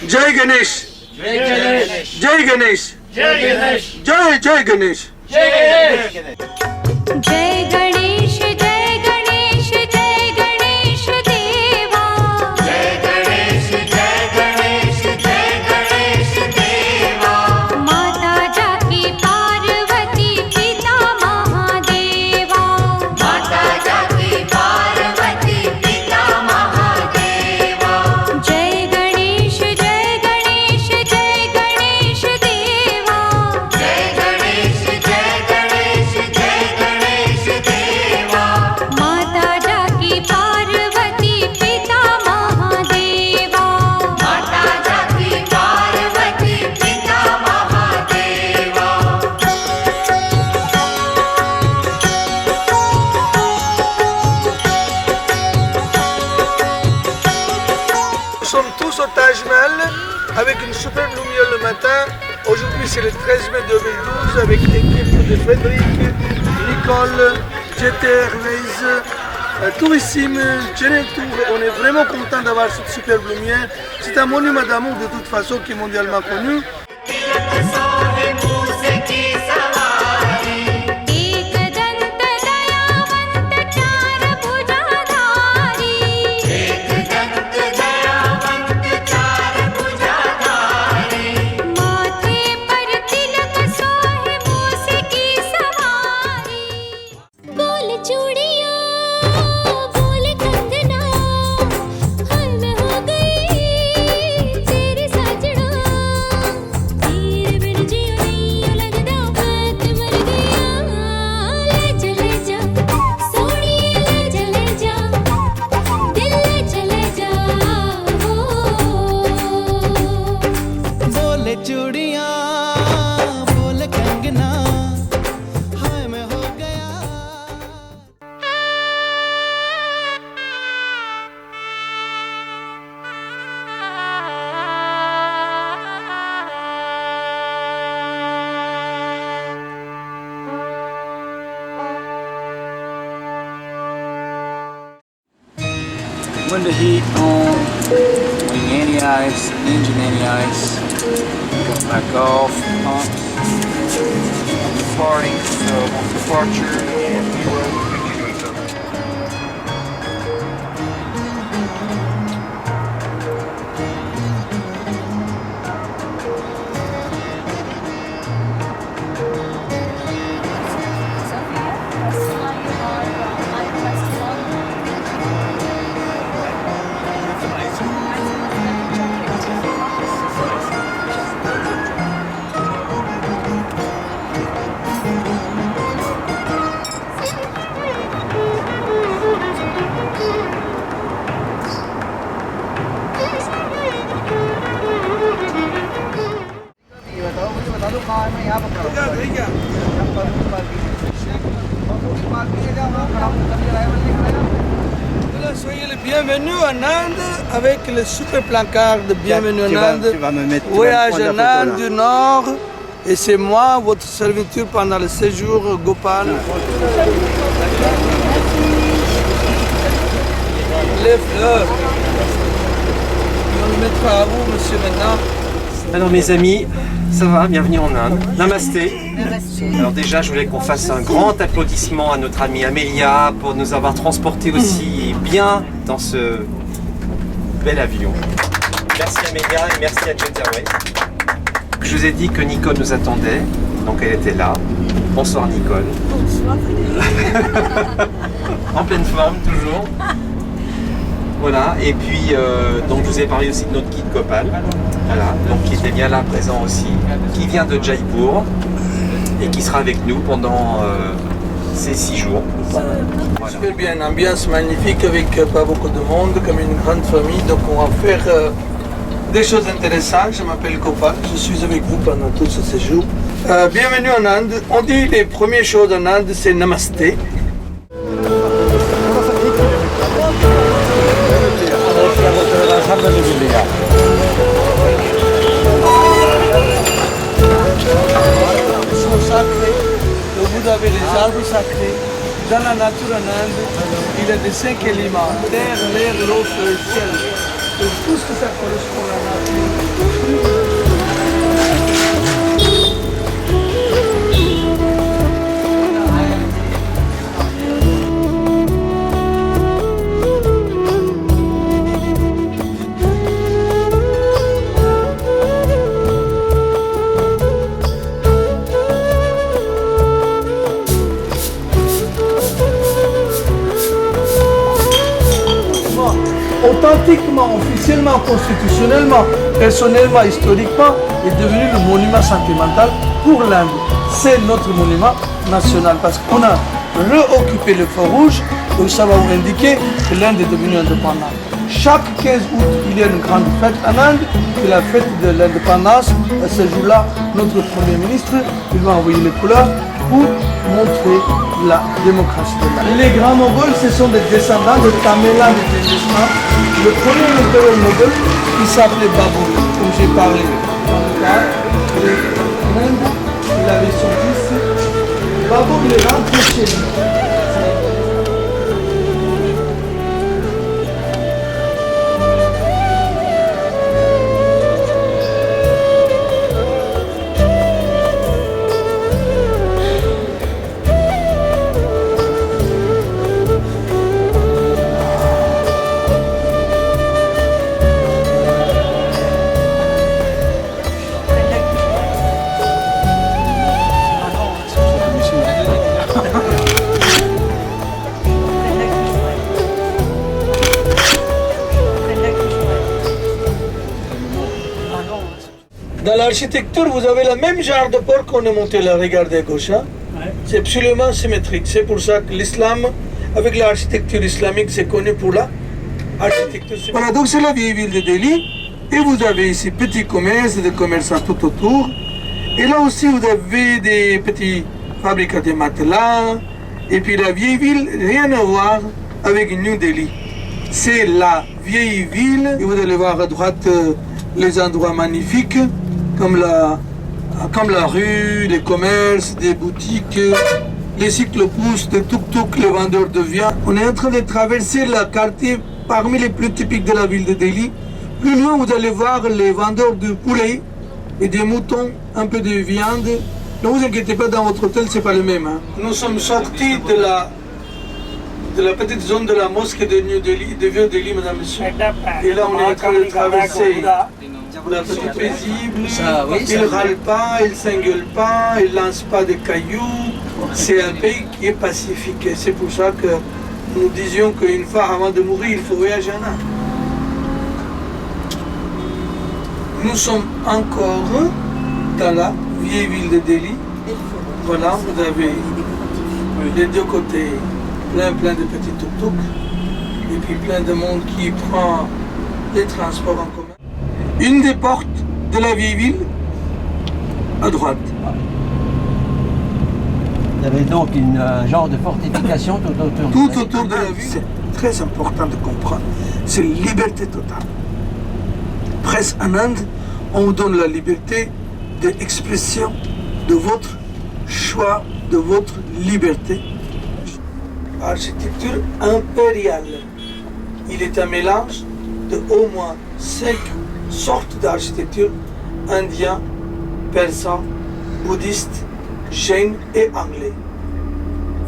Jai Ganesh. Jai Ganesh. Jai Ganesh. Jai Ganesh. Jai Jai Ganesh. Jai Ganesh. जय गणेश जय गणेश जय गणेश देवा जय गणेश जय गणेश जय गणेश देवा माता जाकी पार्वती पिता महादेवा माता जाकी पार्वती पिता महादेवा जय गणेश जय गणेश जय गणेश देवा जय गणेश जय गणेश जय गणेश देवा माता जाकी पार्वती पिता महादेवा माता जाकी पार्वती पिता Mahadeva Nous sommes tous au Taj Mahal avec une superbe lumière le matin. Aujourd'hui c'est le 13 mai 2012 avec l'équipe de Frédéric, Nicole, GT Airways, Tourissime, Channel Tour. On est vraiment content d'avoir cette superbe lumière. C'est un monument d'amour de toute façon qui est mondialement connu. Ekdant दयावंत चार भुजाधारी एकदंत दयावंत चार भुजाधारी माथे पर तिलक सोहे मूस की सवारी बोल चूड़ियां बोल कंगना हाय मैं हो गई तेरी साजना तेरे बिन जियो नहीं लगदा बात मर गया ले जा सोनिए ले जा दिल ले जा बोले चूड़ियां बोल कंगना हाय मैं हो गया Window heat on, wing anti-ice, engine anti-ice, got my golf pumps, departing, so departure and fuel. Voilà, soyez les bienvenus en Inde avec le super placard de Bienvenue en Inde. Voyage en Inde du Nord. Et c'est moi, votre serviteur pendant le séjour Gopal. Les fleurs. On le mettra à vous, monsieur, maintenant. Alors mes amis, ça va, bienvenue en Inde. Namasté. Alors déjà, je voulais qu'on fasse un grand applaudissement à notre amie Amélia pour nous avoir transportés aussi bien dans ce bel avion. Merci Amélia et merci à Jet Airways. Je vous ai dit que Nicole nous attendait, donc elle était là. Bonsoir Nicole. Bonsoir Frédéric. En pleine forme toujours. Voilà, et puis donc je vous ai parlé aussi de notre guide Gopal, voilà, donc qui était bien là présent aussi, qui vient de Jaipur et qui sera avec nous pendant ces 6 jours. Voilà. Super bien, une ambiance magnifique avec pas beaucoup de monde, comme une grande famille. Donc on va faire des choses intéressantes. Je m'appelle Gopal, je suis avec vous pendant tout ce séjour. Bienvenue en Inde. On dit les premières choses en Inde, c'est Namasté. Ils sont sacrés. Vous avez les arbres sacrés. Dans la nature en Inde, il y a des 5 éléments, terre, l'air, l'eau, feu et ciel. Et tout ce que ça correspond à la nature. pratiquement, officiellement, constitutionnellement, personnellement, historiquement, est devenu le monument sentimental pour l'Inde. C'est notre monument national parce qu'on a réoccupé le feu rouge, donc ça va vous indiquer que l'Inde est devenue indépendante. Chaque 15 août, il y a une grande fête en Inde, c'est la fête de l'indépendance. À ce jour-là, notre Premier ministre, il va envoyer les couleurs pour montrer la démocratie de l'Inde. Les grands Mongols, ce sont des descendants de Tamerlane et Genghis Khan. Le premier empereur moghol, il s'appelait Babur, comme j'ai parlé dans le cas de l'Inde. Il avait son fils. Babur, il est rentré chez lui. Dans l'architecture, vous avez le même genre de porte qu'on est monté là, regardez à gauche. Hein? C'est absolument symétrique. C'est pour ça que l'islam, avec l'architecture islamique, c'est connu pour l'architecture symétrique. Voilà, donc c'est la vieille ville de Delhi. Et vous avez ici petits commerces, des commerçants tout autour. Et là aussi, vous avez des petits fabricants de matelas. Et puis la vieille ville, rien à voir avec New Delhi. C'est la vieille ville. Et vous allez voir à droite les endroits magnifiques. Comme la rue, les commerces, des boutiques, les cyclopousses, les tuk-tuk, les vendeurs de viande. On est en train de traverser le quartier parmi les plus typiques de la ville de Delhi. Plus loin, vous allez voir les vendeurs de poulet et des moutons, un peu de viande. Ne vous inquiétez pas, dans votre hôtel, c'est pas le même. Hein. Nous sommes sortis de la petite zone de la mosquée de New Delhi, de Vieux Delhi, madame, monsieur. Et là, on est en train de traverser la petite paisible. Il ne râle pas, il ne s'engueule pas, il ne lance pas de cailloux. C'est un pays qui est pacifique. Et c'est pour ça que nous disions qu'une fois avant de mourir, il faut voyager en Inde. Nous sommes encore dans la vieille ville de Delhi. Voilà, vous avez les deux côtés plein de petits tuk-tuk et puis plein de monde qui prend les transports en commun. Une des portes de la vieille ville, à droite. Vous avez donc un genre de fortification tout autour. Tout autour de la ville. C'est très important de comprendre. C'est liberté totale. Presque en Inde, on vous donne la liberté d'expression de votre choix, de votre liberté. Architecture impériale. Il est un mélange de au moins 5 sortes d'architecture: indien, persan, bouddhiste, jain et anglais.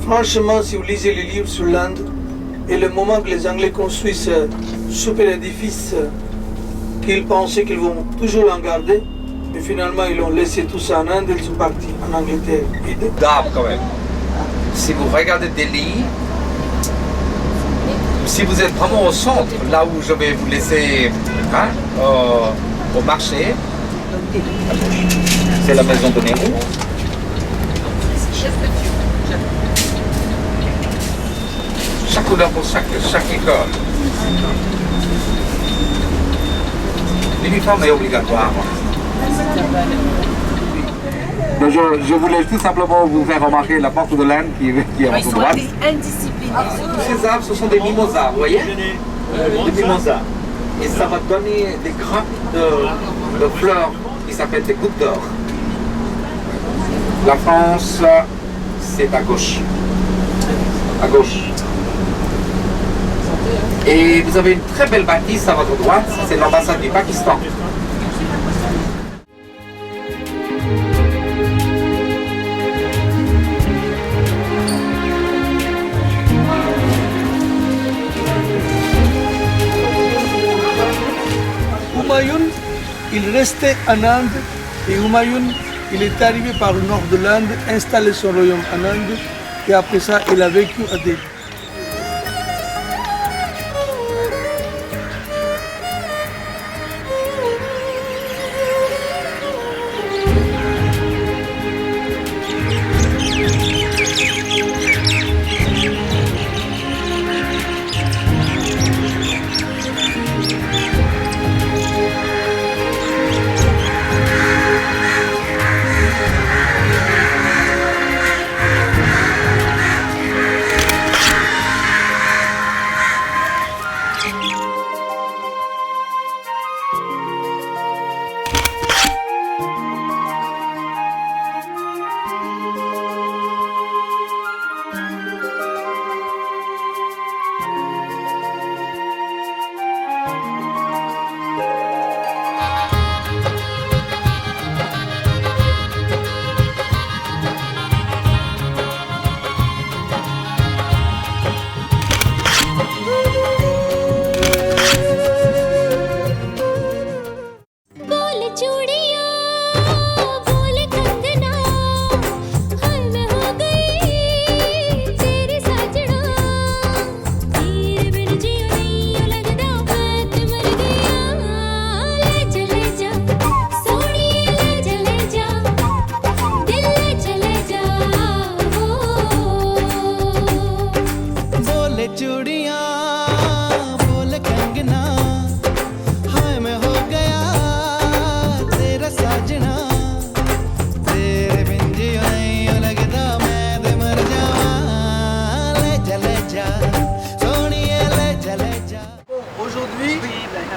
Franchement, si vous lisez les livres sur l'Inde, et le moment que les Anglais construisent ce super édifice qu'ils pensaient qu'ils vont toujours en garder, mais finalement ils ont laissé tout ça en Inde et ils sont partis en Angleterre. D'arbres quand même. Si vous regardez Delhi, si vous êtes vraiment au centre, là où je vais vous laisser hein, au marché, c'est la maison de Nehru. Chaque couleur pour chaque école. L'uniforme est obligatoire. Donc je voulais tout simplement vous faire remarquer la porte de l'Inde qui est à votre droite. Tous ces arbres, ce sont des mimosas, vous voyez? Des mimosas. Et ça va donner des grappes de fleurs qui s'appellent des gouttes d'or. La France, c'est à gauche. À gauche. Et vous avez une très belle bâtisse à votre droite, c'est l'ambassade du Pakistan. Humayun, il restait en Inde et Humayun, il est arrivé par le nord de l'Inde, installé son royaume en Inde et après ça, il a vécu à Delhi.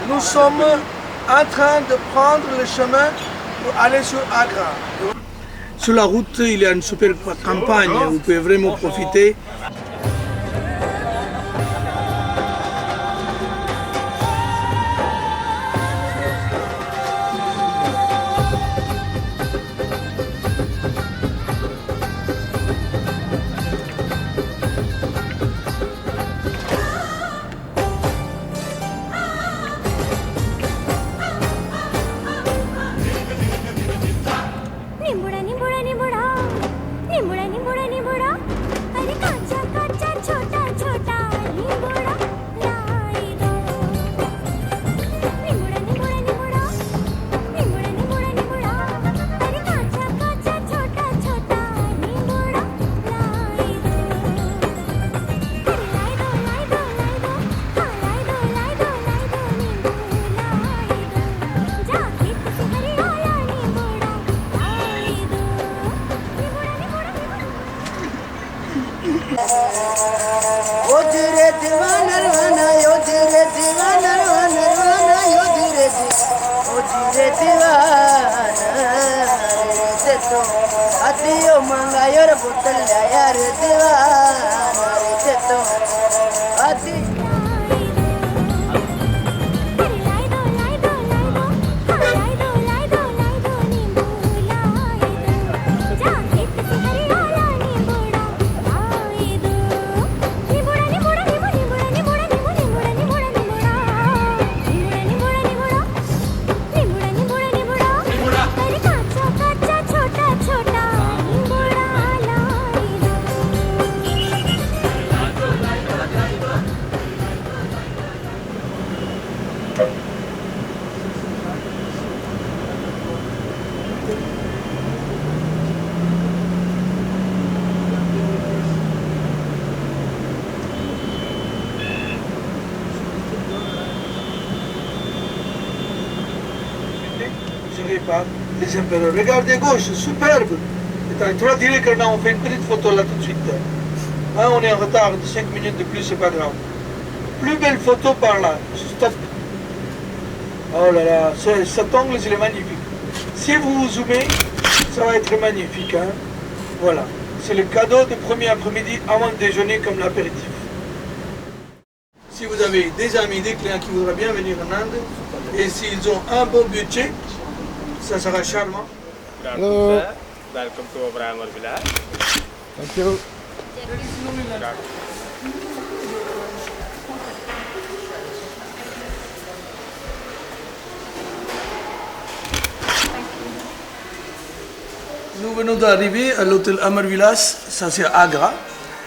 nous sommes en train de prendre le chemin pour aller sur Agra. Sur la route, il y a une super campagne, vous pouvez vraiment profiter. निंबुडा निंबुडा निंबुडा निंबुडा निंबुडा निंबुडा अरे काचा काचा छोटा छोटा निंबुडा लाई दो निंबुडा निंबुडा निंबुडा निंबुडा निंबुडा निंबुडा अरे काचा काचा छोटा छोटा निंबुडा लाई दो लाई दो लाई दो लाई दो लाई दो लाई दो लाई दो निंबू लाई दो जाके तुझे हरियाला निंबुडा लाई दो निंबुडा निंबुडा योजिरे दीवाना रवाना योजिरे दीवाना रवाना रवाना योजिरे दीवाना रे तो अतियो मंगा योर बोतल यार दीवाना रे तो अति लाई दो लाई दो लाई दो लाई दो लाई दो लाई दो निंबू लाई दो जाके तुझे हरियाला निंबुडा लाई दो निंबुडा निंबुडा निंबुडा निंबुडा निंबुडा निंबुडा निंबुडा निंबुडा निंबुडा निंबुडा अरे काचा काचा छोटा छोटा निंबुडा लाई दो Je répare les empereurs. Regardez gauche, superbe. Trop tiré करना, on fait une petite photo là tout de suite. Hein, on est en retard de 5 minutes de plus, c'est pas grave. Plus belle photo par là. Stop. Oh là là, cet angle, il est magnifique. Si vous zoomez, ça va être magnifique. Hein. Voilà. C'est le cadeau de premier après-midi avant le déjeuner comme l'apéritif. Si vous avez des amis, des clients qui voudraient bien venir en Inde, et s'ils ont un bon budget, ça sera charmant. Welcome to Abraham Village. Thank you. Nous venons d'arriver à l'hôtel Amar Vilas, ça c'est à Agra.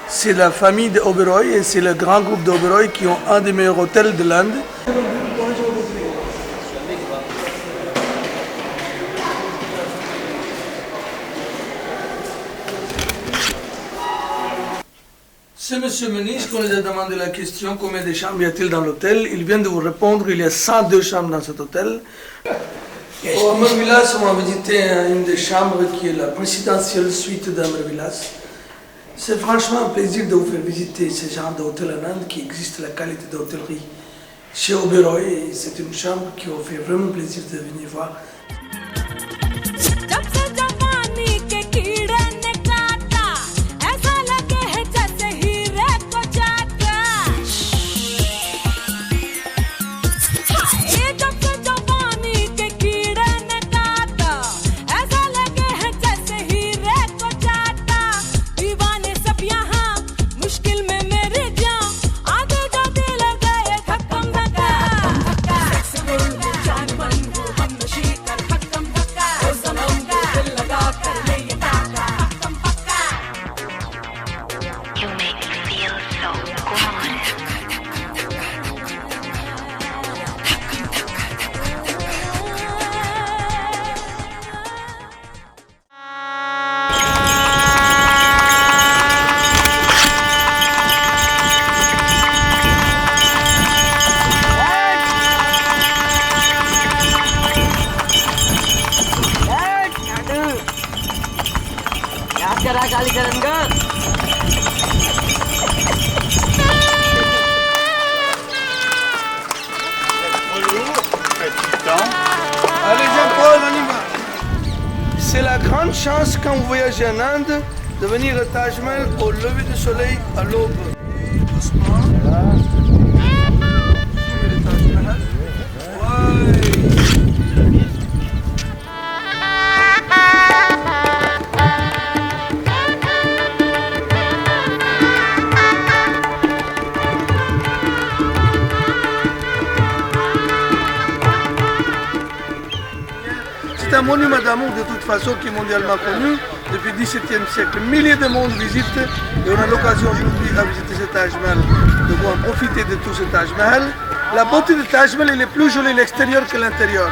C'est la famille de Oberoi et c'est le grand groupe d'Oberoi qui ont un des meilleurs hôtels de l'Inde. C'est M. Menis qu'on nous a demandé la question combien de chambres y a-t-il dans l'hôtel. Il vient de vous répondre, il y a 102 chambres dans cet hôtel. Au Amar Vilas, on va visiter une des chambres qui est la présidentielle suite d'Amar Vilas. C'est franchement un plaisir de vous faire visiter ce genre d'hôtel en Inde qui existe la qualité d'hôtellerie chez Oberoi. C'est une chambre qui vous fait vraiment plaisir de venir voir. जब से जवानी के कीड़े ने काटा ऐसा लगे है जैसे हीरे को चाटा हाय जब से जवानी के कीड़े ने काटा ऐसा लगे है जैसे हीरे को चाटा दीवाने सब यहाँ मुश्किल में मेरे जान आगे जो दिल गए धक्कम धक्का जान मन हम नशी कर धक्कम धक्का दिल लगा कर ले ये टाका धक्कम पक्का You make me feel so good. C'est la grande chance quand vous voyagez en Inde de venir au Taj Mahal au lever du soleil à l'aube. Doucement. Le Taj Mahal. Ouais. C'est un monument d'amour de toute façon qui est mondialement connu depuis le XVIIe siècle. Milliers de monde visitent et on a l'occasion aujourd'hui à visiter ce Taj Mahal, de pouvoir profiter de tout ce Taj Mahal. La beauté du Taj Mahal, il est plus joli l'extérieur que l'intérieur.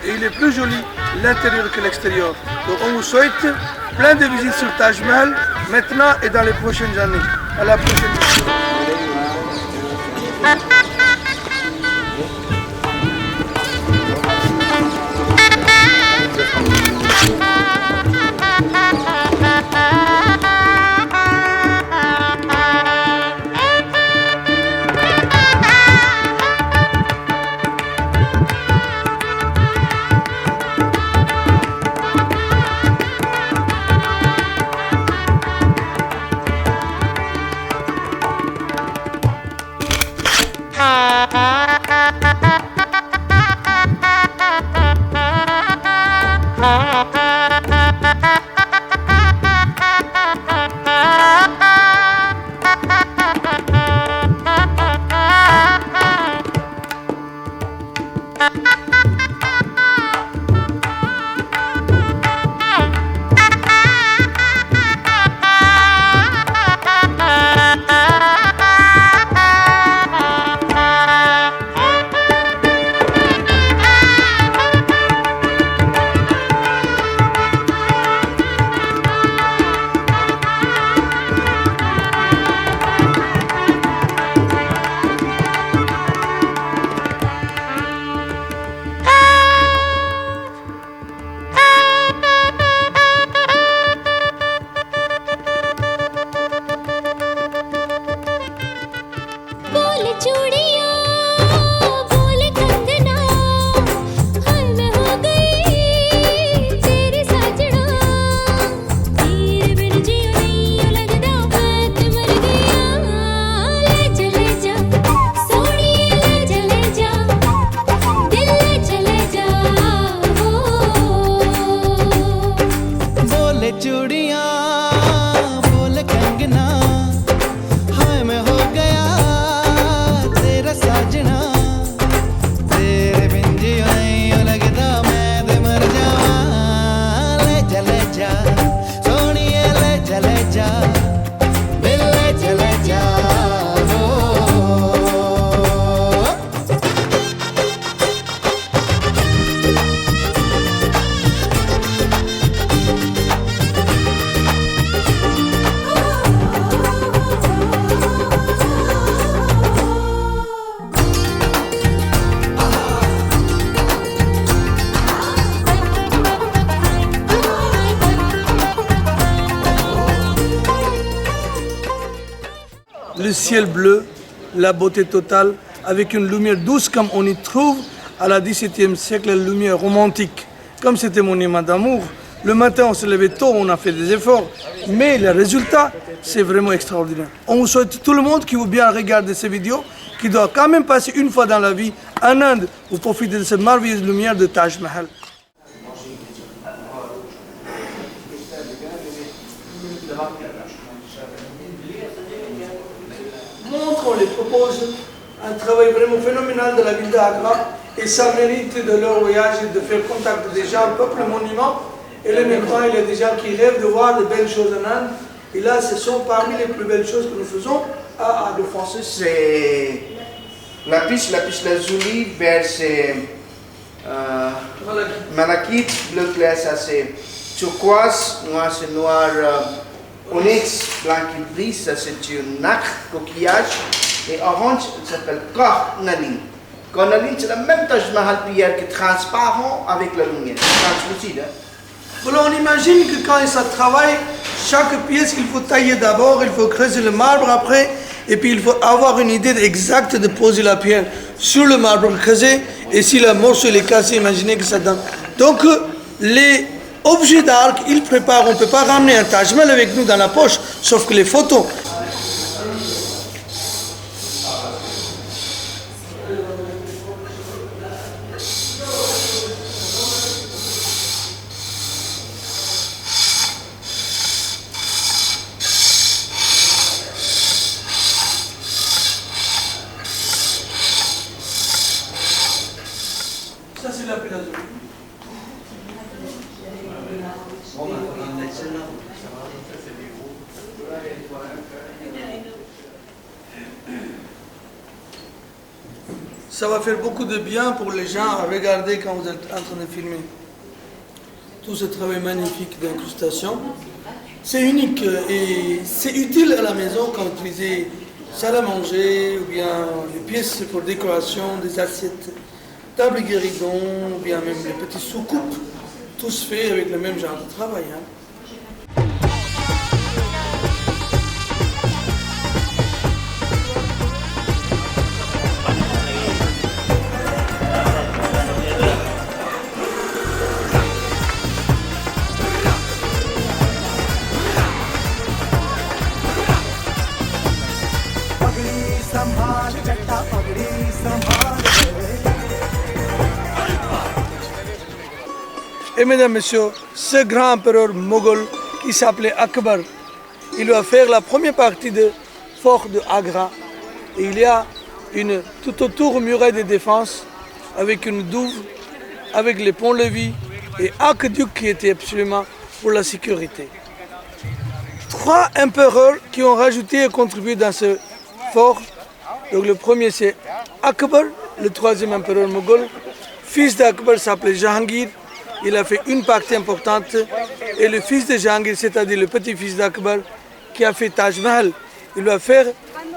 Et il est plus joli l'intérieur que l'extérieur. Donc on vous souhaite plein de visites sur le Taj Mahal maintenant et dans les prochaines années. À la prochaine. Le ciel bleu, la beauté totale, avec une lumière douce comme on y trouve à la XVIIe siècle, la lumière romantique. Comme c'était mon monument d'amour, le matin on se levait tôt, on a fait des efforts, mais le résultat, c'est vraiment extraordinaire. On vous souhaite tout le monde qui veut bien regarder ces vidéos, qui doit quand même passer une fois dans la vie en Inde pour profiter de cette merveilleuse lumière de Taj Mahal. On les propose un travail vraiment phénoménal de la ville d'Agra et ça mérite de leur voyage et de faire contact des gens, le peuple monument. Et en même temps, il y a des gens qui rêvent de voir de belles choses en Inde. Et là, ce sont parmi les plus belles choses que nous faisons à Agra. C'est la piste lazuli vers malachite, bleu clair, ça c'est turquoise, noir c'est noir. Onyx, blanc qui brille, ça c'est une nacre, coquillage. Et orange, ça s'appelle cornaline. Cornaline, c'est la même Taj Mahal pierre qui est transparent avec la lumière, translucide. Alors on imagine que quand ça travaille, chaque pièce qu'il faut tailler d'abord, il faut creuser le marbre après, et puis il faut avoir une idée exacte de poser la pierre sur le marbre creusé, et si le morceau est cassé, imaginez que ça donne. Donc les objet d'art qu'ils préparent. On ne peut pas ramener un Taj Mahal avec nous dans la poche, sauf que les photos. Ça, c'est la philosophie. Ça va faire beaucoup de bien pour les gens à regarder quand vous êtes en train de filmer. Tout ce travail magnifique d'incrustation. C'est unique et c'est utile à la maison quand vous utilisez salle à manger ou bien les pièces pour décoration, des assiettes, table guéridon ou bien même les petits soucoupes. Tout se fait avec le même genre de travail. Et mesdames, messieurs, ce grand empereur moghol qui s'appelait Akbar, il va faire la première partie du fort de Agra. Et il y a tout autour muraille de défense avec une douve, avec les ponts-levis et aqueduc qui était absolument pour la sécurité. 3 empereurs qui ont rajouté et contribué dans ce fort. Donc le premier c'est Akbar, le 3e empereur moghol. Fils d'Akbar s'appelait Jahangir. Il a fait une partie importante. Et le fils de Jahangir, c'est-à-dire le petit-fils d'Akbar, qui a fait Taj Mahal, il va faire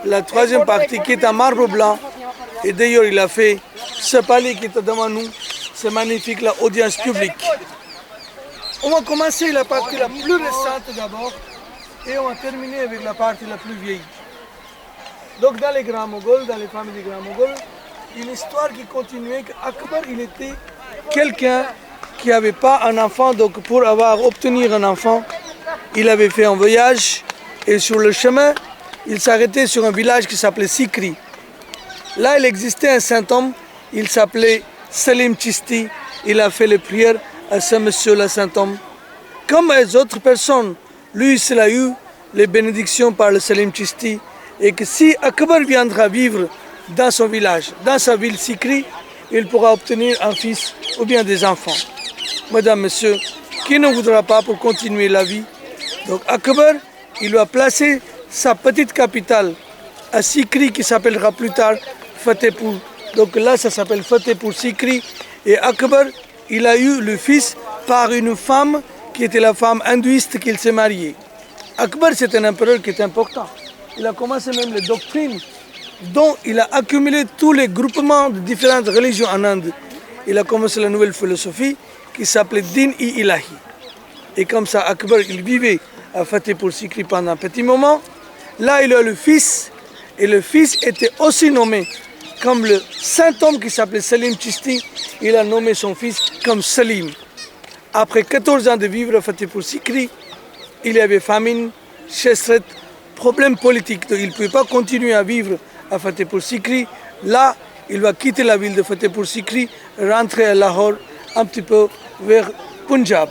la 3e partie qui est en marbre blanc. Et d'ailleurs, il a fait ce palais qui est devant nous. C'est magnifique, la audience publique. On va commencer la partie la plus récente d'abord. Et on va terminer avec la partie la plus vieille. Donc dans les grands Moghols, dans les familles des grands Moghols, une histoire qui continuait qu'Akbar, il était quelqu'un qui n'avait pas un enfant. Donc pour obtenir un enfant, il avait fait un voyage. Et sur le chemin, il s'arrêtait sur un village qui s'appelait Sikri. Là, il existait un saint homme, il s'appelait Salim Chisti. Il a fait les prières à ce monsieur, le saint homme. Comme les autres personnes, lui, il a eu les bénédictions par le Salim Chisti. Et que si Akbar viendra vivre dans son village, dans sa ville Sikri, il pourra obtenir un fils ou bien des enfants. Mesdames, Messieurs, qui ne voudra pas pour continuer la vie? Donc Akbar, il va placer sa petite capitale à Sikri qui s'appellera plus tard Fatehpur. Donc là, ça s'appelle Fatehpur Sikri. Et Akbar, il a eu le fils par une femme qui était la femme hindouiste qu'il s'est mariée. Akbar, c'est un empereur qui est important. Il a commencé même les doctrines dont il a accumulé tous les groupements de différentes religions en Inde. Il a commencé la nouvelle philosophie qui s'appelait Din-i-Ilahi. Et comme ça, Akbar, il vivait à Fatehpur Sikri pendant un petit moment. Là, il a le fils, et le fils était aussi nommé comme le saint homme qui s'appelait Salim Chisti. Il a nommé son fils comme Salim. Après 14 ans de vivre à Fatehpur Sikri, il y avait famine, sécheresse, problème politique. Donc, il ne pouvait pas continuer à vivre à Fatehpur Sikri. Là, il va quitter la ville de Fatehpur Sikri, rentrer à Lahore, un petit peu vers Punjab.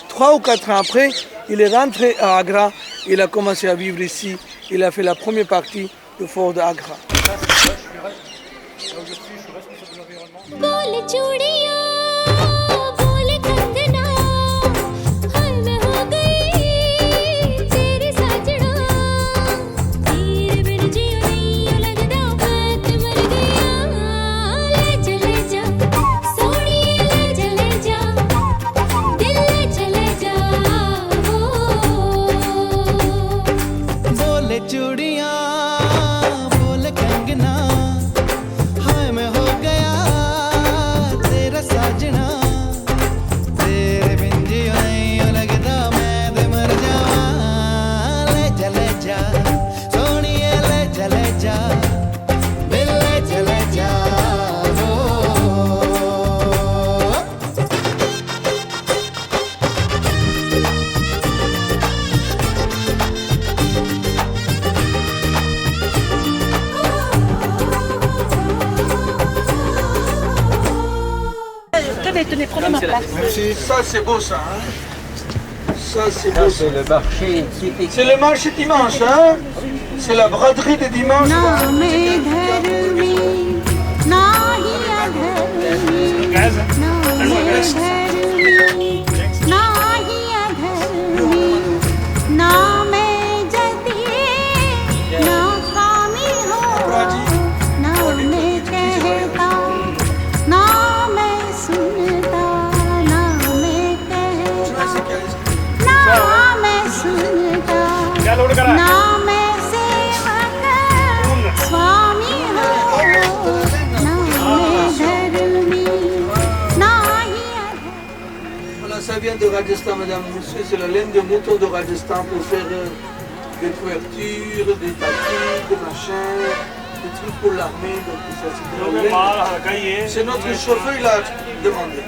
3 ou 4 ans après, il est rentré à Agra. Il a commencé à vivre ici. Il a fait la première partie du fort d'Agra. बोल कंगना हाय मैं हो गया Attendez, tenez, prenez ma place. Merci. Ça, c'est beau, ça. Hein? Ça, c'est beau. C'est le marché typique. C'est le marché dimanche, hein? C'est la braderie de dimanche. Voilà, ça vient de Rajasthan, mesdames et messieurs. C'est la laine de mouton de Rajasthan pour faire des couvertures, des tapis, des machins, des trucs pour l'armée. Donc ça, c'est de la laine. C'est notre chauffeur, il a demandé.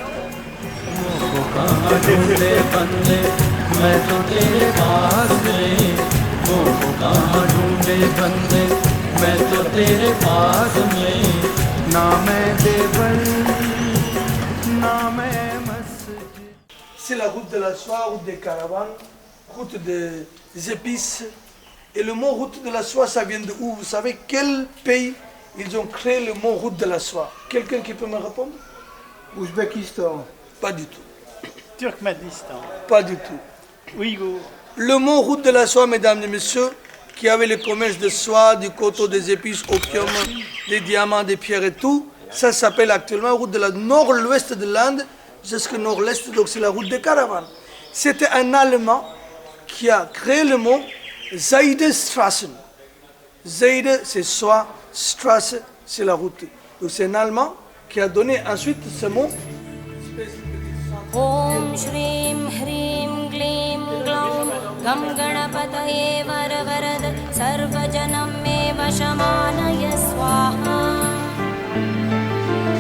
C'est la route de la soie, route des caravanes, route des épices. Et le mot route de la soie, ça vient de où? Vous savez quel pays ils ont créé le mot route de la soie? Quelqu'un qui peut me répondre? Ouzbékistan. Pas du tout. Turkménistan. Pas du tout. Ouïghour. Le mot route de la soie, mesdames et messieurs, qui avait le commerce de soie, du coton, des épices, opium, des diamants, des pierres et tout, ça s'appelle actuellement route de la nord-ouest de l'Inde jusqu'au nord-est, donc c'est la route des caravanes. C'était un Allemand qui a créé le mot Seidestraßen. Seide, c'est soie, Strasse, c'est la route. Donc c'est un Allemand qui a donné ensuite ce mot. Om Shrim Hrim Glim Glaum Gam Ganapataye Varavarad Sarvajanam Me Vashamanaya Swaha.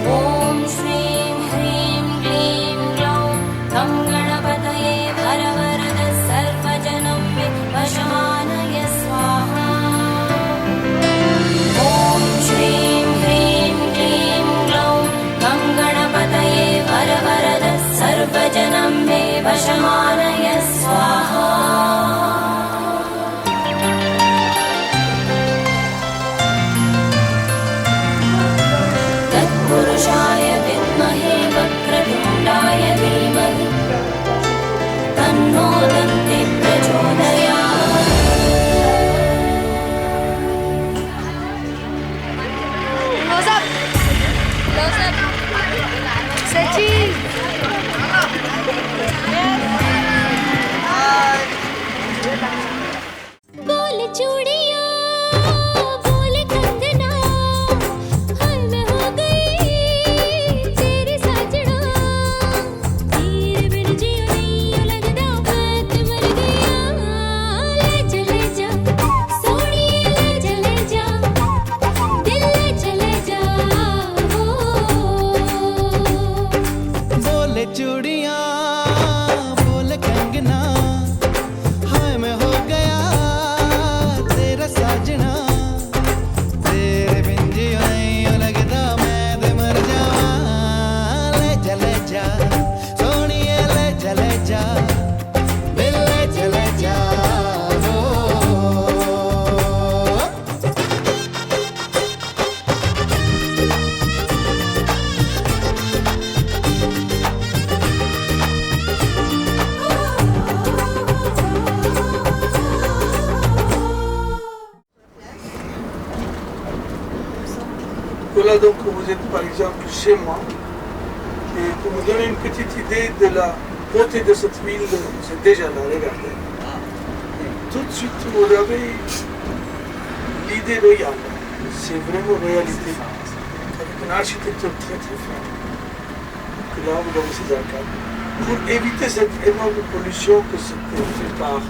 Om Shrim Hrim Glim Glaum Gam Ganapataye Varavarad Sarvajanam Me Vashamanaya Swaha. Om Shrim Hrim Glim Glaum Gam Ganapataye Varavarad Sarvajanam Me Vashamanaya Swaha. Tatpurushaya Vidmahe Vakratundaya Dhimahi Tanno Dante Prachodayat. Close up! Close up! Say cheese! बोल चूड़ियां बोल कंगना हाय मैं हो गई तेरी साजना तेरे बिन जियो नहीं लगदा मैं मर गया ले जा सोनिए ले जा दिल ले जा बोले चूड़ियां बोल कंगना हाय मैं हो गया तेरा साजना तेरे बिन जियो नहीं लगदा मैं ते मर जावां ले जा सोनिए ले जा दिल ले जा Voilà donc vous êtes par exemple chez moi. Et pour vous donner une petite idée de la beauté de cette ville, c'est déjà là, regardez. Tout de suite vous avez l'idée royale. C'est vraiment réalité. Avec une architecture très très forte. Donc là vous avez ces arcades. Pour éviter cette énorme pollution que c'était fait par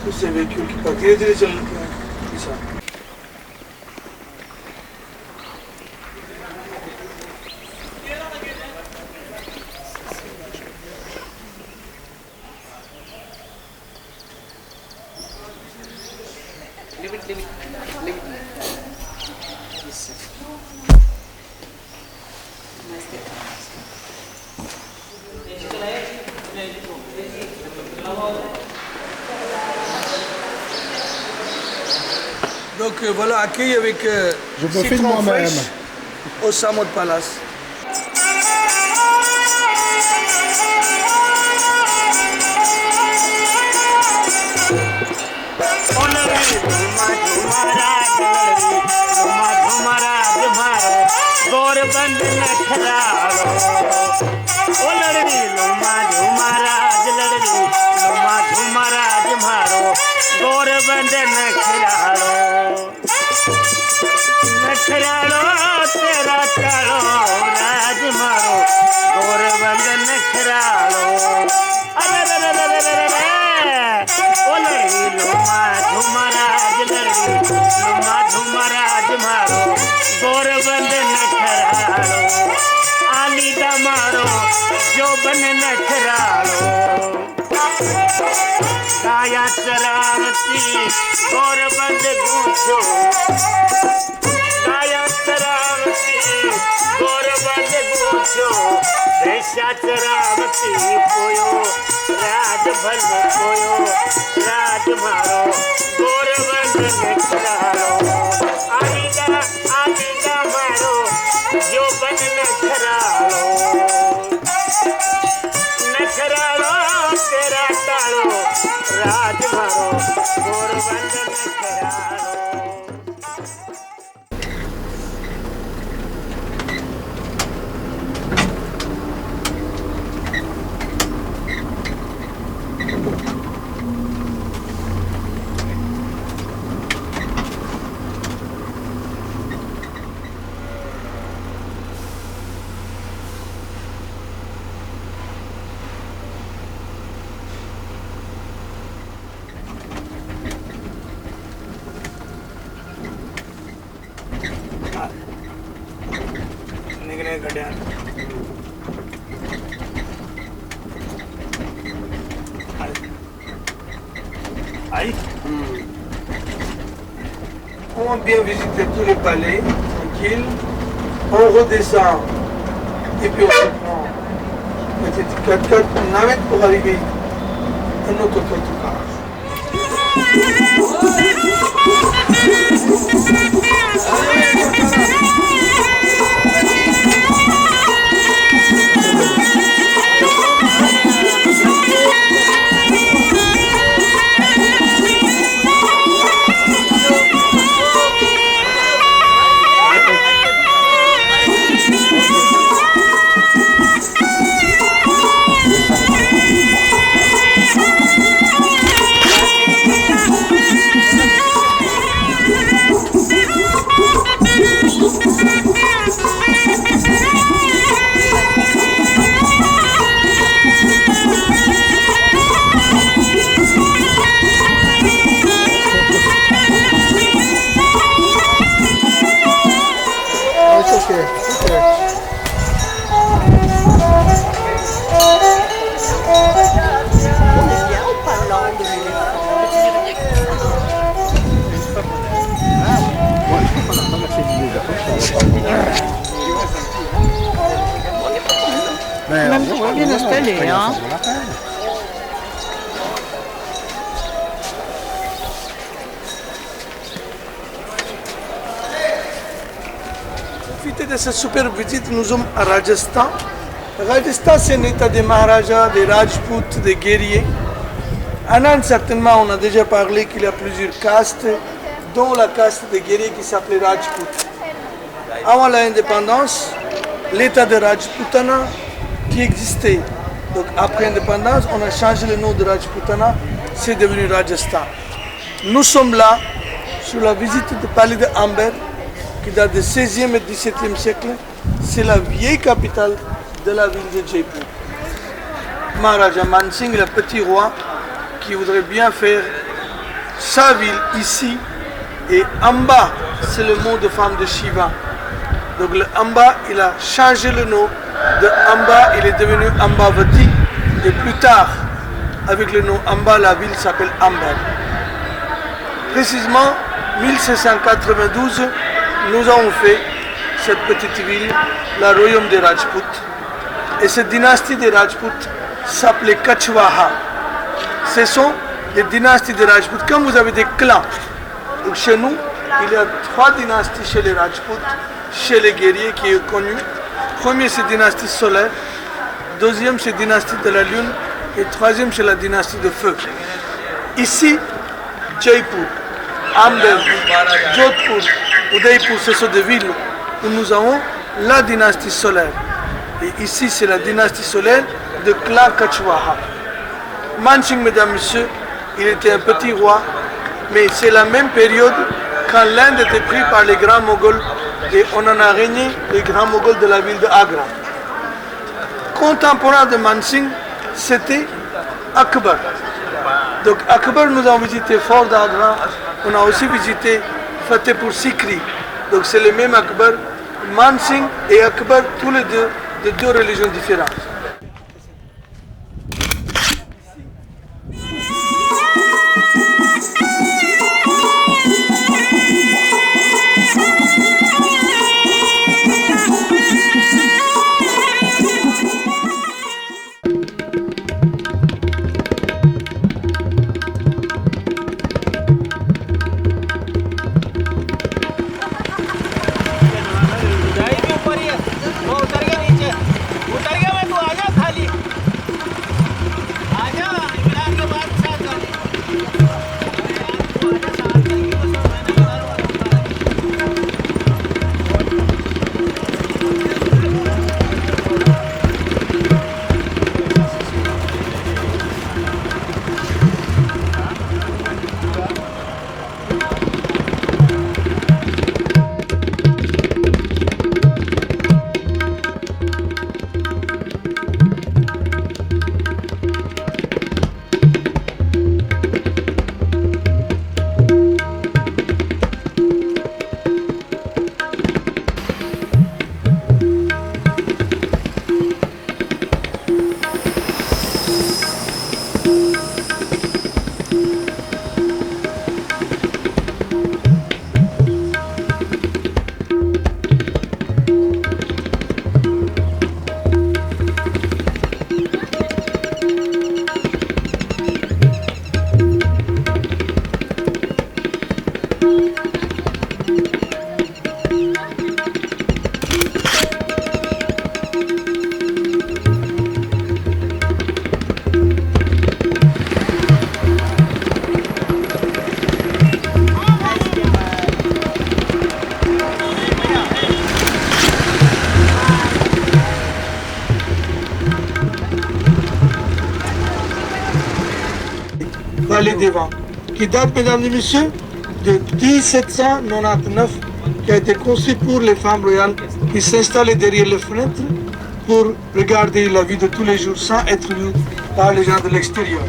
tous ces véhicules qui partent. Regardez les gens qui sont. Donc voilà, accueil avec Je me filme citron moi-même. fraîche au Samod Palace. Gorband नखरालो ओ लड़ड़ी लुमा झुमराज लड़ड़ी लुमा झुमराज मारो गोरबंद नखरालो नखरालो तेरा तारो राज मारो गोरबंद नखरालो अरे रे रे रे रे रे ओ लड़ड़ी लुमा झुमराज लड़ड़ी लुमा झुमराज मारो गोरबंद नखरालो आली दमारो जो बन नखरालो गाया चरावती गोरबंद गूंचो गाया चरावती गोरबंद गूंचो रेशा चरावती पोयो राज भल पोयो राज मारो गोरबंद नखरालो आलीगा मारो जो बन नखरालो नखरालो तेरा तारो राज मारो गोरबंद नखरालो On vient visiter tous les palais, tranquille. On redescend et puis on se prend une petite 4x4 navette pour arriver à notre autocar. Même trop bien installé, hein. Profitez de cette super visite, nous sommes à Rajasthan. Rajasthan, c'est un état des Maharajas, des Rajputs, des guerriers. En Inde, certainement, on a déjà parlé qu'il y a plusieurs castes, dont la caste des guerriers qui s'appelait Rajput. Avant l'indépendance, l'état de Rajputana qui existait. Donc après l'indépendance, on a changé le nom de Rajputana, c'est devenu Rajasthan. Nous sommes là, sur la visite du palais de Amber, qui date du 16e et 17e siècle. C'est la vieille capitale de la ville de Jaipur. Maharaja Man Singh, le petit roi, qui voudrait bien faire sa ville ici. Et Amba, c'est le mot de femme de Shiva. Donc le Amba, il a changé le nom de Amba, il est devenu Ambavati. Et plus tard, avec le nom Amba, la ville s'appelle Amber. Précisément, 1792, nous avons fait cette petite ville, la royaume des Rajputs. Et cette dynastie des Rajputs s'appelait Kachwaha. Ce sont les dynasties des Rajputs. Quand vous avez des clans, donc chez nous, il y a 3 dynasties chez les Rajputs, chez les guerriers qui est connu. Premier, c'est dynastie solaire. Deuxième, c'est dynastie de la lune. Et troisième, c'est la dynastie de feu. Ici, Jaipur, Amber, Jodhpur, Udaipur, ce sont des villes où nous avons la dynastie solaire. Et ici, c'est la dynastie solaire de Clark Kachwaha. Mansingh, mesdames et messieurs, il était un petit roi, mais c'est la même période quand l'Inde était prise par les grands Moghols et on en a régné les grands Moghols de la ville de Agra. Contemporain de Mansingh, c'était Akbar. Donc Akbar, nous avons visité Fort d'Agra, on a aussi visité Fatehpur Sikri. Donc c'est le même Akbar. Mansingh et Akbar, tous les deux, de 2 religions différentes. Vallée des Vents, qui date, mesdames et messieurs, de 1799, qui a été construit pour les femmes royales qui s'installaient derrière les fenêtres pour regarder la vie de tous les jours sans être vus par les gens de l'extérieur.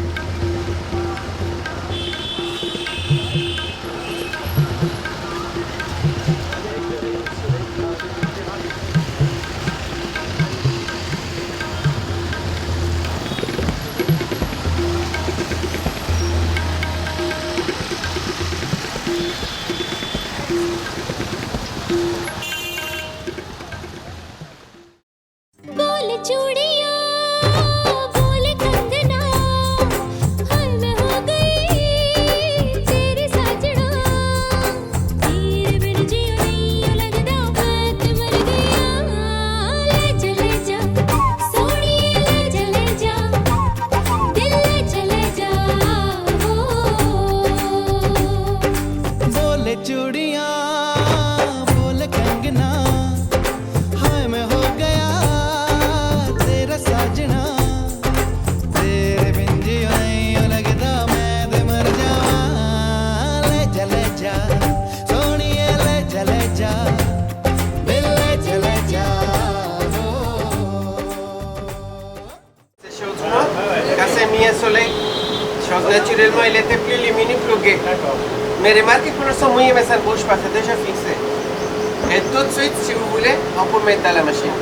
बोल चूड़ियां बोल कंगना, हाय मैं हो गई तेरी साजना। तेरे बिन जियो नहीं लगदा बात मर गया। ले जा सोनिए ले जा दिल ले जा बोले चूड़ियां बोल कंगना, हाय मैं हो गया तेरा साजना। तेरे बिन जियो नहीं लगदा मैं ते मर जावां। ले जा सोनिए ले जा दिल ले जा Séché autrement, quand c'est mis un soleil, chose naturellement, il était plus lumineux, plus gai. Mais remarquez pour l'instant, mouillé, mais ça ne bouge pas, c'est déjà fixé. Et tout de suite, si vous voulez, on peut mettre dans la machine.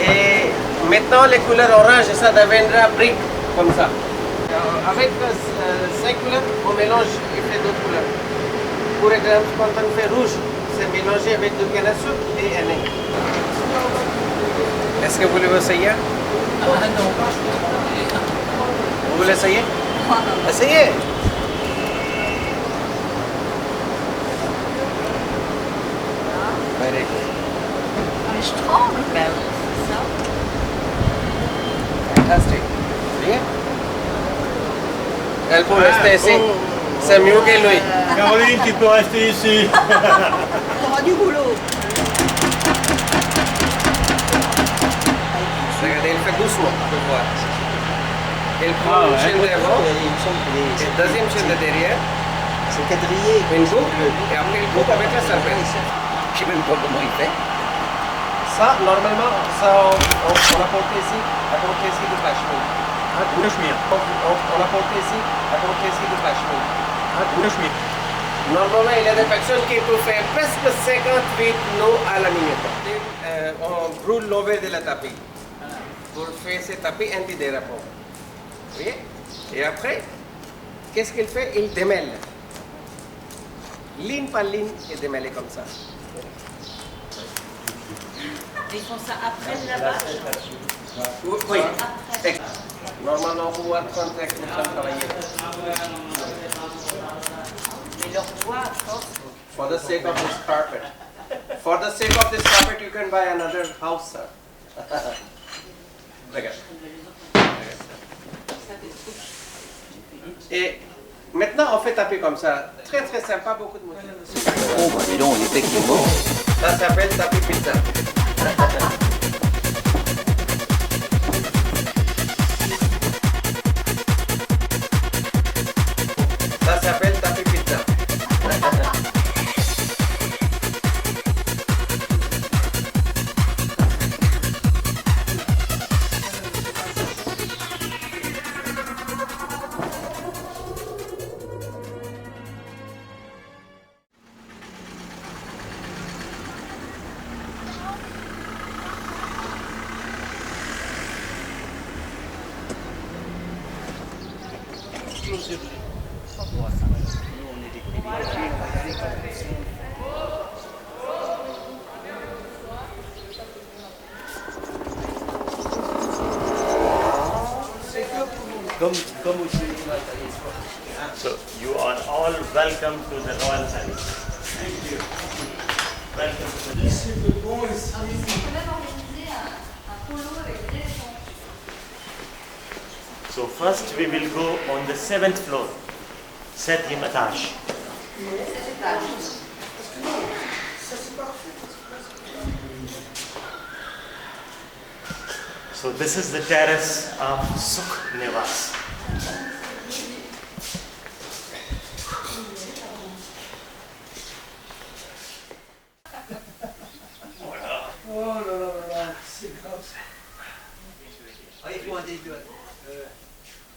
Et maintenant, les couleurs orange, ça deviendra brique, comme ça. Avec 5 couleurs, on mélange et fait d'autres couleurs. Pour exemple, quand on fait rouge, c'est mélangé avec du canne à sucre et un œuf. Est-ce que vous voulez essayer? Vous voulez essayer? Essayez! fantastic. Oui. Elle peut rester ici. C'est mieux que lui. Caroline, tu peux rester ici. On aura du boulot. Regardez, il fait doucement pour voir. Il prend une chaîne devant, une deuxième chaîne de derrière. C'est quadrillé. Une boucle, et après il coupe avec la serpente. Je sais même pas comment il fait. Ça, normalement, ça, on a porté ici, du cachemire. On a porté ici, du cachemire. Normalement, il y a des personnes qui peuvent faire presque 58 nœuds à la minute. On brûle l'envers de la tapis pour faire ce tapis antidérapant. Vous voyez? Et après, qu'est-ce qu'il fait? Il démêle. Ligne par ligne, il démêle comme ça. Ils font ça après le lavage? Oui. Normalement, on peut voir 30 personnes travailler. Mais leur poids, à force. For the sake of this carpet. For the sake of this carpet, you can buy another house, sir. Regarde. Et maintenant, on fait taper comme ça. Très très sympa, beaucoup de motifs. Oh, bah dis donc, il était qui est mort. Ça s'appelle tapis pizza. Ça s'appelle tapis pizza. So you are all welcome to the Royal Palace. Thank you. Welcome to the So first we will go on the 7th floor, 7e étage. So this is the terrace of Sukh Niwas.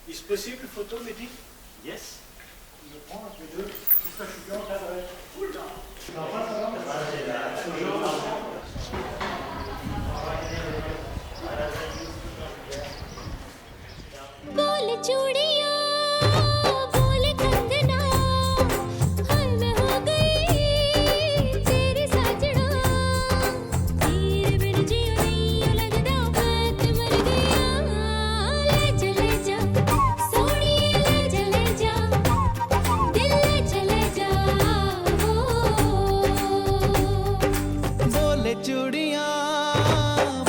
Est-ce possible photo, Mehdi? Yes. Je prends un peu d'eux, tout ça, je suis bien encadré. बोल चूड़ियां बोल कंगना हाय मैं हो गई तेरी साजना तेरे बिन जियो नहीं लगदा मैं ते मर गया ले जा सोनिए ले जा दिल ले जा बोले चूड़ियां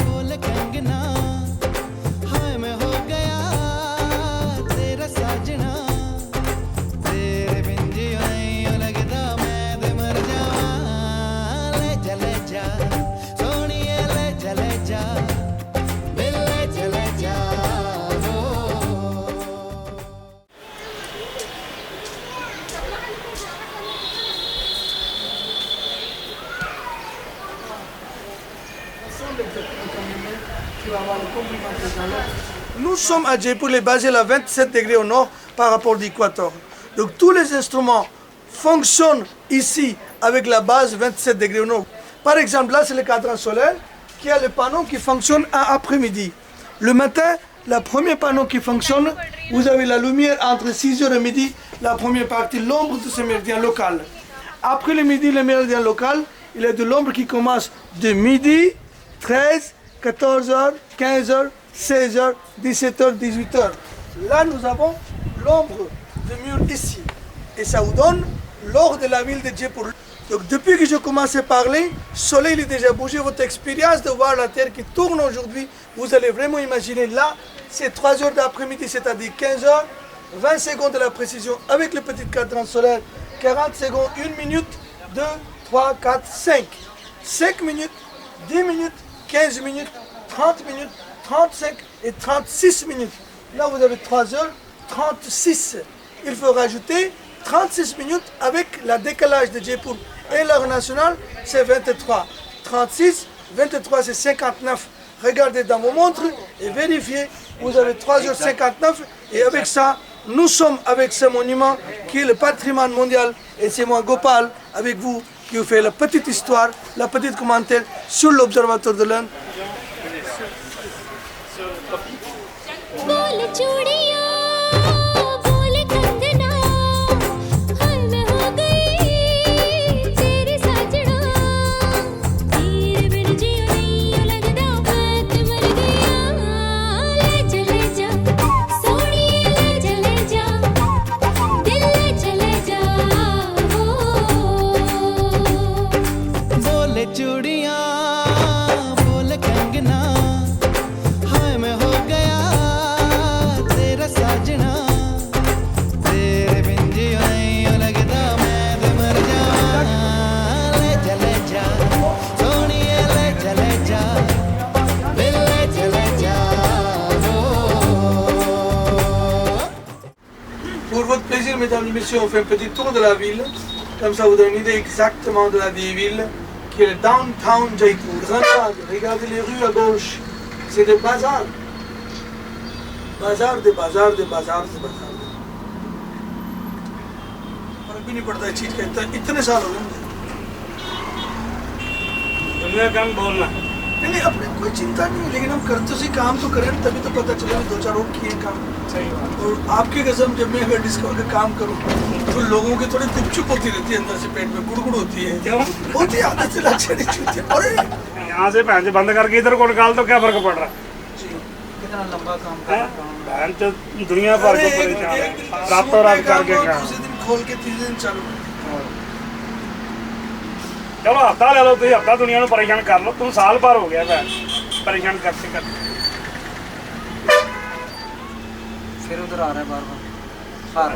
बोले कंगना हाय मैं हो गया तेरा साजना तेरे बिन जियो नहीं लगदा मैं ते मर जावां ले जा सोनिए ले जा दिल ले जा Nous sommes à Jaipur, les basés à 27 degrés au nord par rapport à l'équateur. Donc tous les instruments fonctionnent ici avec la base 27 degrés au nord. Par exemple, là c'est le cadran solaire qui a le panneau qui fonctionne à après-midi. Le matin, le premier panneau qui fonctionne, vous avez la lumière entre 6h et midi, la première partie, l'ombre de ce méridien local. Après le midi, le méridien local, il y a de l'ombre qui commence de midi, 13, 14h, 15h, 16h, 17h, 18h. Là, nous avons l'ombre de mur ici. Et ça vous donne l'or de la ville de Jaipur. Donc, depuis que je commence à parler, le soleil il est déjà bougé. Votre expérience de voir la terre qui tourne aujourd'hui, vous allez vraiment imaginer là, c'est 3 heures d'après-midi, c'est-à-dire 15 heures, 20 secondes de la précision avec le petit cadran solaire, 40 secondes, 1 minute, 2, 3, 4, 5. 5 minutes, 10 minutes, 15 minutes, 30 minutes, 35 et 36 minutes. Là, vous avez 3 heures, 36. Il faut rajouter 36 minutes avec le décalage de Jaipur et l'heure nationale, c'est 23. 36, 23, c'est 59. Regardez dans vos montres et vérifiez, vous avez 3h59 et avec ça, nous sommes avec ce monument qui est le patrimoine mondial et c'est moi Gopal avec vous qui vous fait la petite histoire, la petite commentaire sur l'Observatoire de l'Inde. Pour votre plaisir, mesdames et messieurs, on fait un petit tour de la ville. Comme ça, vous donne une idée exactement de la vieille ville, qui est le downtown Jaipur. Regardez les rues à gauche, c'est des bazars. बाजार दे बाजार दे बाजार दे बाजार दे फर्क भी नहीं पड़ता इस चीज का इतने साल हो गए दुनिया काम बोलना नहीं अपने कोई चिंता नहीं लेकिन हम करते उसी काम तो करें तभी तो पता चले 2-4 और किए काम सही बात और आपकी कसम जब मैं अगर डिस्कवर का काम करूँ तो लोगों की थोड़ी गुपचुप होती रहती है अंदर से पेट में गुड़गुड़ होती है होती है आदत से लक्षण छूती है अरे यहाँ से पैंच बंद करके इधर को निकाल तो क्या फर्क पड़ रहा है कितना लंबा काम कर तो दुनिया भर को रातों रात करके दूसरे दिन खोल के तीसरे दिन चालू चलो हफ्ता ले लो तुम हफ्ता दुनिया को परेशान कर लो तुम साल भर हो गया परेशान करते करते फिर उधर आ रहा है बार बार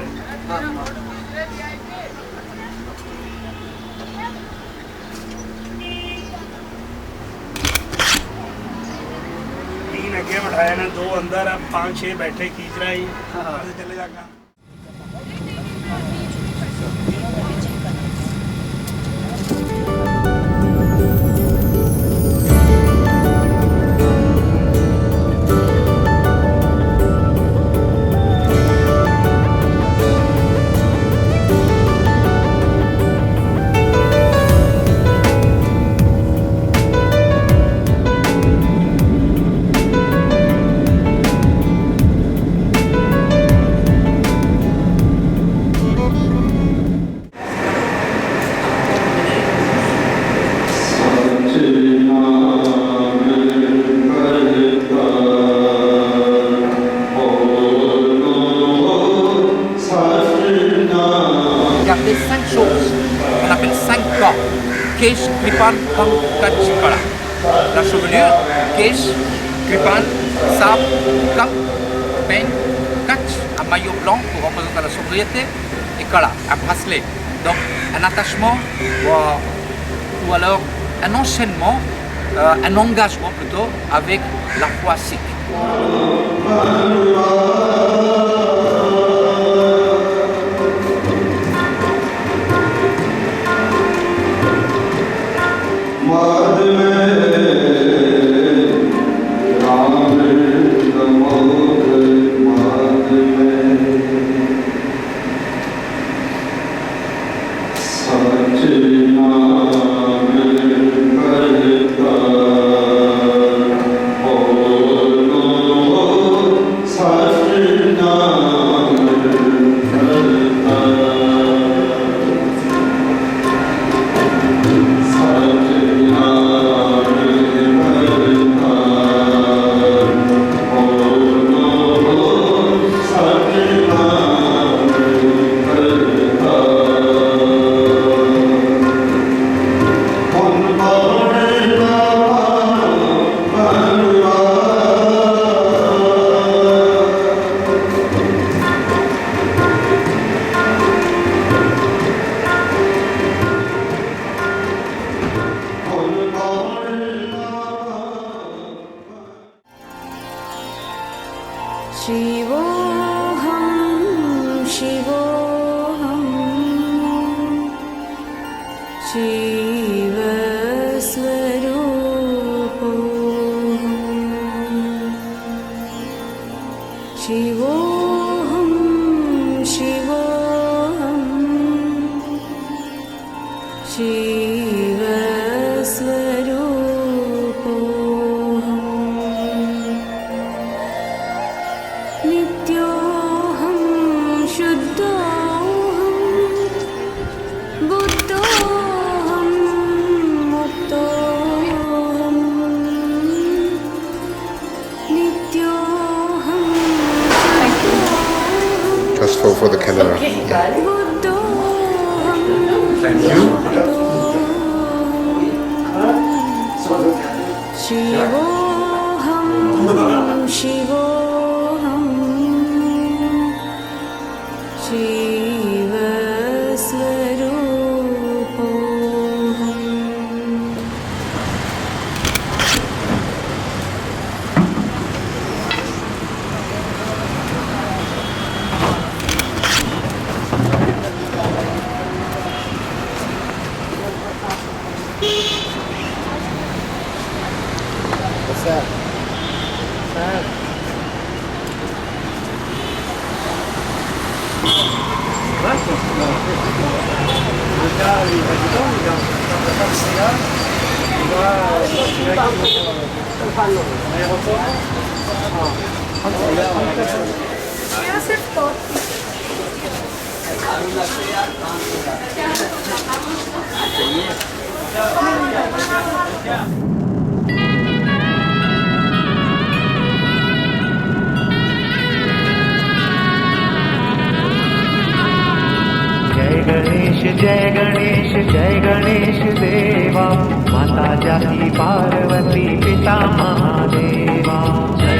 अगे बैठाया ना 2 अंदर 5-6 बैठे खींच रहा है चले जाएगा Regardez 5 choses qu'on appelle 5 corps. Kesh, Kripan, Kam, Kach, Kala. La chevelure, Kesh, Kripan, Sab, Kam, Peigne, Kach, un maillot blanc pour représenter la sobriété, et Kala, un bracelet. Donc un attachement ou alors un enchaînement, un engagement plutôt avec la foi sikh. Satnam शिवोऽहं शिवोऽहं शिवस्वरूपोऽहं शिवोऽहं शिवोऽहं शिवस्वरूपोऽहं नित्योऽहं शुद्धोऽहं बुद्धोऽहं मुक्तोऽहं नित्योऽहं Just for the camera. Thank you. शिवोऽहं शिवोऽहं शिवस्वरूपोऽहम् What's that? जय गणेश जय गणेश देवा माता जाति पार्वती पिता महादेवा जय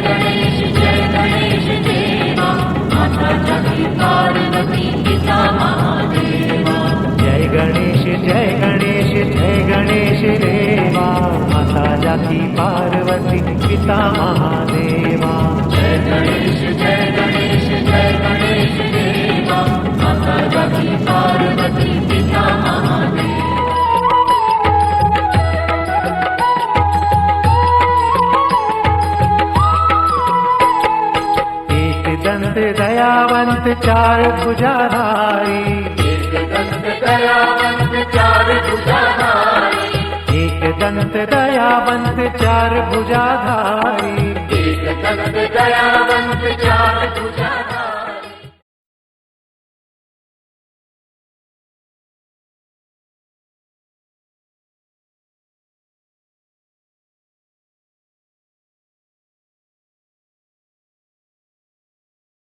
गणेश देवा माता जाति पार्वती पिता महादेवा जय गणेश देवा माता जाति पार्वती पिता महादेवा जय गणेश देवा माता जाति पार्वती पिता महादेवा एक दंत दयावंत चार भुजाधारी एक दंत दयावंत चार भुजाधारी एक दंत दयावंत चार भुजाधारी एक दंत दयावंत चार